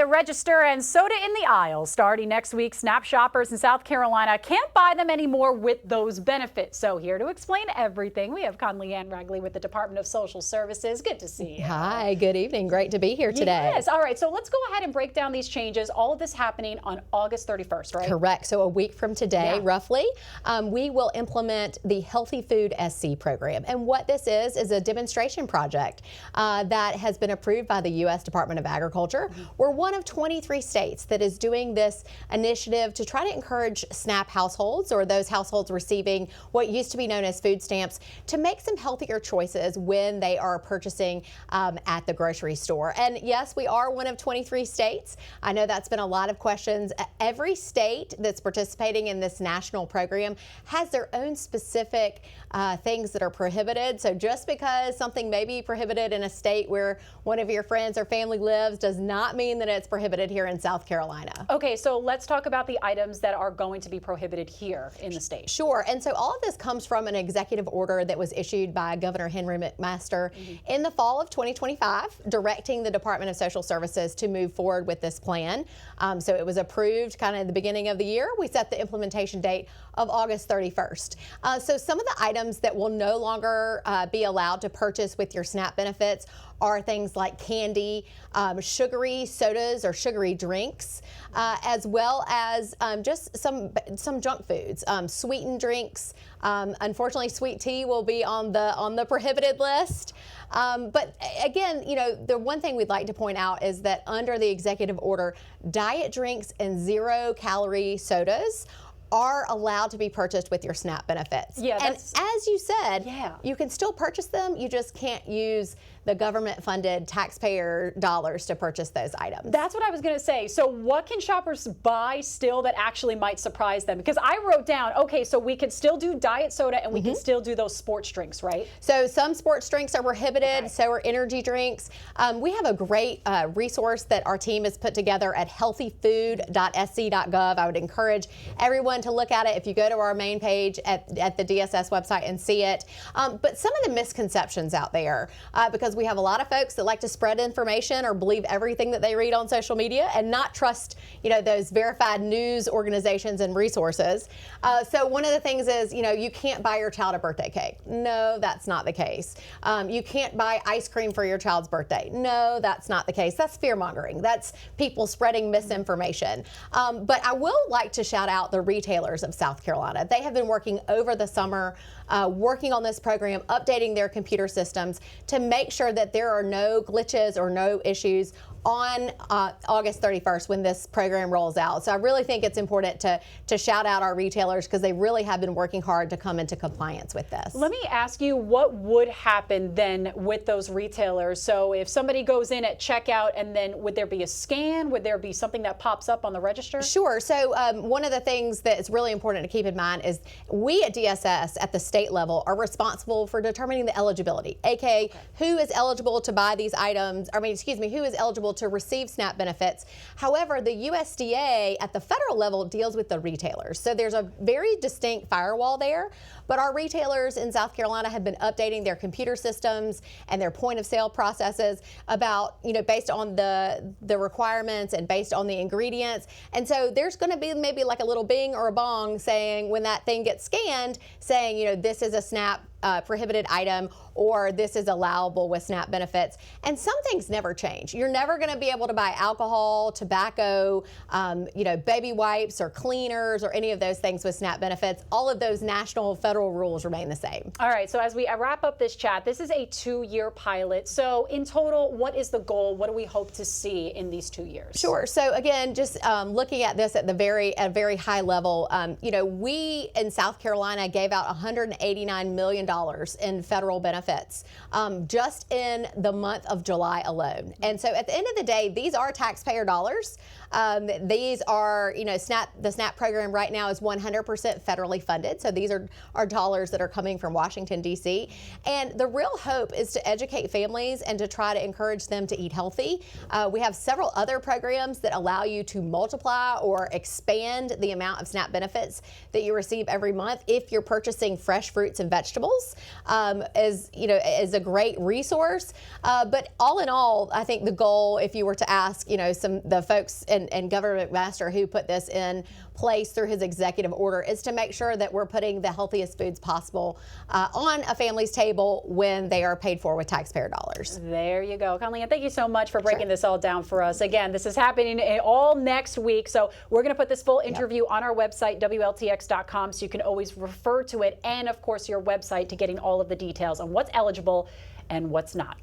register and soda in the aisle. Starting next week, SNAP shoppers in South Carolina can't buy them anymore with those benefits. So here to explain everything, we have Connelly-Anne Ragley with the Department of Social Services. Good to see you. Hi, good evening. Great to be here today. Yes. All right. So let's go ahead and break down these changes. All of this happening on August 31st, right? Correct. So a week from today, roughly, we will implement the Healthy Food SC program. And what this is a demonstration project that has been approved by the U.S. Department of Agriculture. We're one of 23 states that is doing this initiative to try to encourage SNAP households, or those households receiving what used to be known as food stamps, to make some healthier choices when they are purchasing at the grocery store. And yes, we are one of 23 states. I know that's been a lot of questions. Every state that's participating in this national program has their own specific things that are prohibited. So just because something may be prohibited in a state where one of your friends or family lives does not mean that it's prohibited here in South Carolina. Okay, so let's talk about the items that are going to be prohibited here in the state. Sure, and so all of this comes from an executive order that was issued by Governor Henry McMaster in the fall of 2025, directing the Department of Social Services to move forward with this plan. So it was approved kind of at the beginning of the year. We set the implementation date of August 31st. So some of the items that will no longer be allowed to purchase with your SNAP benefits are things like candy, sugary sodas or sugary drinks, as well as just some junk foods, sweetened drinks. Unfortunately, sweet tea will be on the prohibited list. But again, you know, the one thing we'd like to point out is that under the executive order, diet drinks and 0-calorie sodas are allowed to be purchased with your SNAP benefits. Yeah, and as you said, you can still purchase them. You just can't use the government-funded taxpayer dollars to purchase those items. That's what I was going to say. So what can shoppers buy still that actually might surprise them? Because I wrote down, okay, so we could still do diet soda and we can still do those sports drinks, right? So some sports drinks are prohibited, so are energy drinks. We have a great resource that our team has put together at healthyfood.sc.gov. I would encourage everyone to look at it if you go to our main page at the DSS website and see it. But some of the misconceptions out there, because we have a lot of folks that like to spread information or believe everything that they read on social media and not trust, you know, those verified news organizations and resources. So one of the things is, you know, you can't buy your child a birthday cake. No, that's not the case. You can't buy ice cream for your child's birthday. No, that's not the case. That's fear mongering. That's people spreading misinformation. But I will like to shout out the retailers of South Carolina. They have been working over the summer, working on this program, updating their computer systems to make sure that there are no glitches or no issues on August 31st when this program rolls out. So I really think it's important to shout out our retailers because they really have been working hard to come into compliance with this. Let me ask you, what would happen then with those retailers? So if somebody goes in at checkout, and then would there be a scan? Would there be something that pops up on the register? Sure. So one of the things that is really important to keep in mind is we at DSS at the state level are responsible for determining the eligibility, aka who is eligible to buy these items, who is eligible to receive SNAP benefits. However, the USDA at the federal level deals with the retailers. So there's a very distinct firewall there, but our retailers in South Carolina have been updating their computer systems and their point of sale processes about, you know, based on the requirements and based on the ingredients. And so there's going to be maybe like a little bing or a bong saying when that thing gets scanned, saying, you know, this is a SNAP prohibited item, or this is allowable with SNAP benefits. And some things never change. You're never going to be able to buy alcohol, tobacco, you know, baby wipes or cleaners or any of those things with SNAP benefits. All of those national federal rules remain the same. All right, so as we wrap up this chat, this is a 2-year pilot. So in total, what is the goal? What do we hope to see in these 2 years? Sure. So again, just looking at this at a very high level, you know, we in South Carolina gave out $189 million in federal benefits just in the month of July alone. And so at the end of the day, these are taxpayer dollars. These are, you know, the SNAP program right now is 100% federally funded. So these are dollars that are coming from Washington, D.C. And the real hope is to educate families and to try to encourage them to eat healthy. We have several other programs that allow you to multiply or expand the amount of SNAP benefits that you receive every month if you're purchasing fresh fruits and vegetables. meals is a great resource. But all in all, I think the goal, if you were to ask, the folks and Governor McMaster who put this in place through his executive order, is to make sure that we're putting the healthiest foods possible on a family's table when they are paid for with taxpayer dollars. There you go. Connelly-Anne, thank you so much for breaking this all down for us. Again, this is happening all next week, so we're going to put this full interview on our website, WLTX.com, so you can always refer to it, and of course your website to getting all of the details on what's eligible and what's not.